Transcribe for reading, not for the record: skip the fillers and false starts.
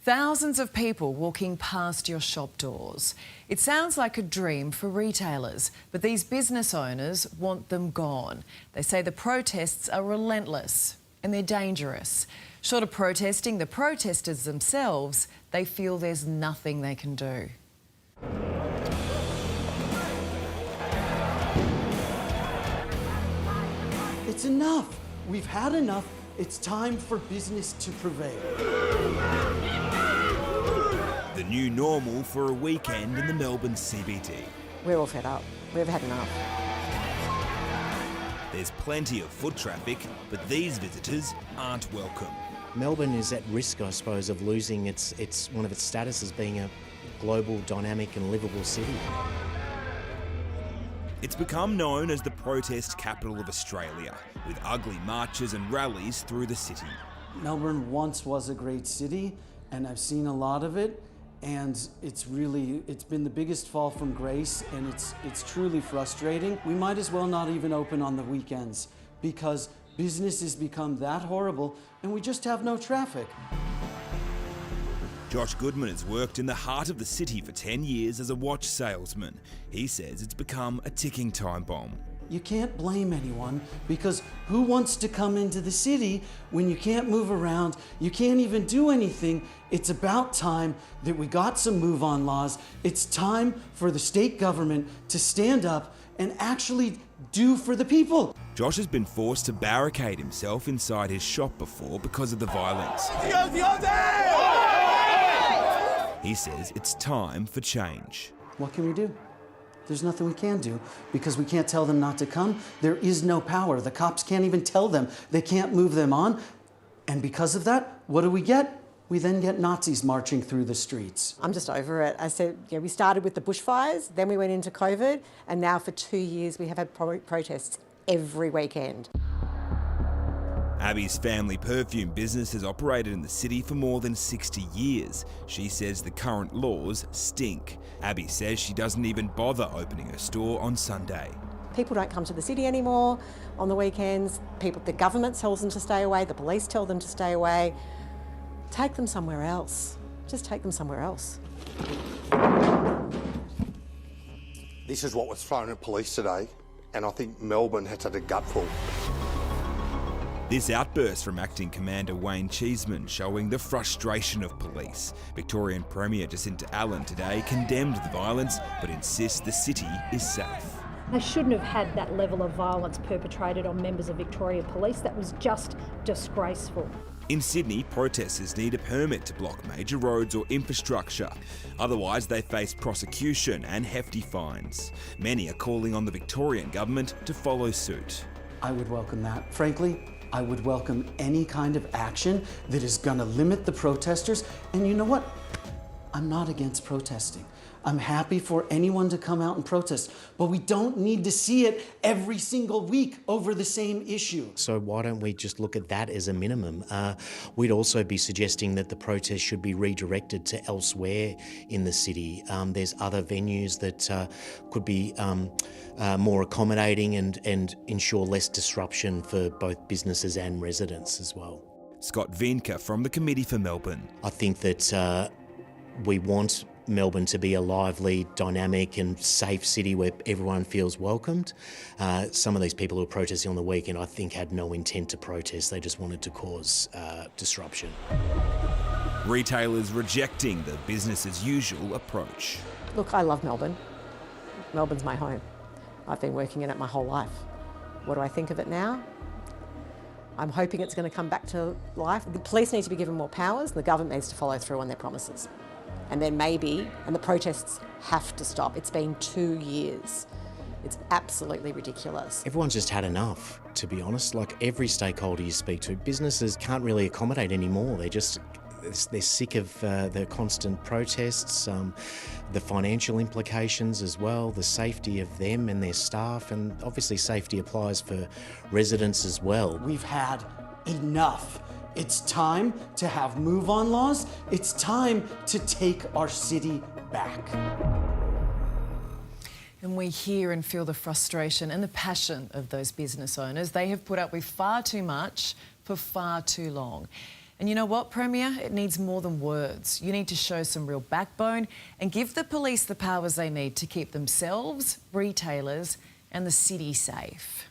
Thousands of people walking past your shop doors. It sounds like a dream for retailers, but these business owners want them gone. They say the protests are relentless and they're dangerous. Short of protesting the protesters themselves, they feel there's nothing they can do. It's enough. We've had enough. It's time for business to prevail. The new normal for a weekend in the Melbourne CBD. We're all fed up. We've had enough. There's plenty of foot traffic, but these visitors aren't welcome. Melbourne is at risk, I suppose, of losing its one of its status as being a global, dynamic and livable city. It's become known as the protest capital of Australia, with ugly marches and rallies through the city. Melbourne once was a great city, and I've seen a lot of it, and it's been the biggest fall from grace, and it's truly frustrating. We might as well not even open on the weekends, because business has become that horrible, and we just have no traffic. Josh Goodman has worked in the heart of the city for 10 years as a watch salesman. He says it's become a ticking time bomb. You can't blame anyone, because who wants to come into the city when you can't move around, you can't even do anything? It's about time that we got some move-on laws. It's time for the state government to stand up and actually do for the people. Josh has been forced to barricade himself inside his shop before because of the violence. He says it's time for change. What can we do? There's nothing we can do, because we can't tell them not to come. There is no power. The cops can't even tell them. They can't move them on. And because of that, what do we get? We then get Nazis marching through the streets. I'm just over it. I said, we started with the bushfires, then we went into COVID, and now for 2 years we have had protests every weekend. Abby's family perfume business has operated in the city for more than 60 years. She says the current laws stink. Abby says she doesn't even bother opening her store on Sunday. People don't come to the city anymore on the weekends. The government tells them to stay away, the police tell them to stay away. Take them somewhere else. Just take them somewhere else. This is what was thrown at police today, and I think Melbourne has had a gutful. This outburst from Acting Commander Wayne Cheeseman showing the frustration of police. Victorian Premier Jacinta Allen today condemned the violence but insists the city is safe. They shouldn't have had that level of violence perpetrated on members of Victoria Police. That was just disgraceful. In Sydney, protesters need a permit to block major roads or infrastructure. Otherwise, they face prosecution and hefty fines. Many are calling on the Victorian government to follow suit. I would welcome that. Frankly, I would welcome any kind of action that is going to limit the protesters. And you know what? I'm not against protesting. I'm happy for anyone to come out and protest, but we don't need to see it every single week over the same issue. So why don't we just look at that as a minimum? We'd also be suggesting that the protest should be redirected to elsewhere in the city. There's other venues that could be more accommodating and ensure less disruption for both businesses and residents as well. Scott Vinca from the Committee for Melbourne. I think that we want Melbourne to be a lively, dynamic and safe city where everyone feels welcomed. Some of these people who were protesting on the weekend, I think, had no intent to protest. They just wanted to cause disruption. Retailers rejecting the business as usual approach. Look, I love Melbourne. Melbourne's my home. I've been working in it my whole life. What do I think of it now? I'm hoping it's going to come back to life. The police need to be given more powers, and the government needs to follow through on their promises. And then maybe, and the protests have to stop. It's been 2 years. It's absolutely ridiculous. Everyone's just had enough, to be honest. Like every stakeholder you speak to, businesses can't really accommodate anymore. They're sick of the constant protests, the financial implications as well, the safety of them and their staff, and obviously safety applies for residents as well. We've had enough. It's time to have move-on laws. It's time to take our city back. And we hear and feel the frustration and the passion of those business owners. They have put up with far too much for far too long. And you know what, Premier? It needs more than words. You need to show some real backbone and give the police the powers they need to keep themselves, retailers and the city safe.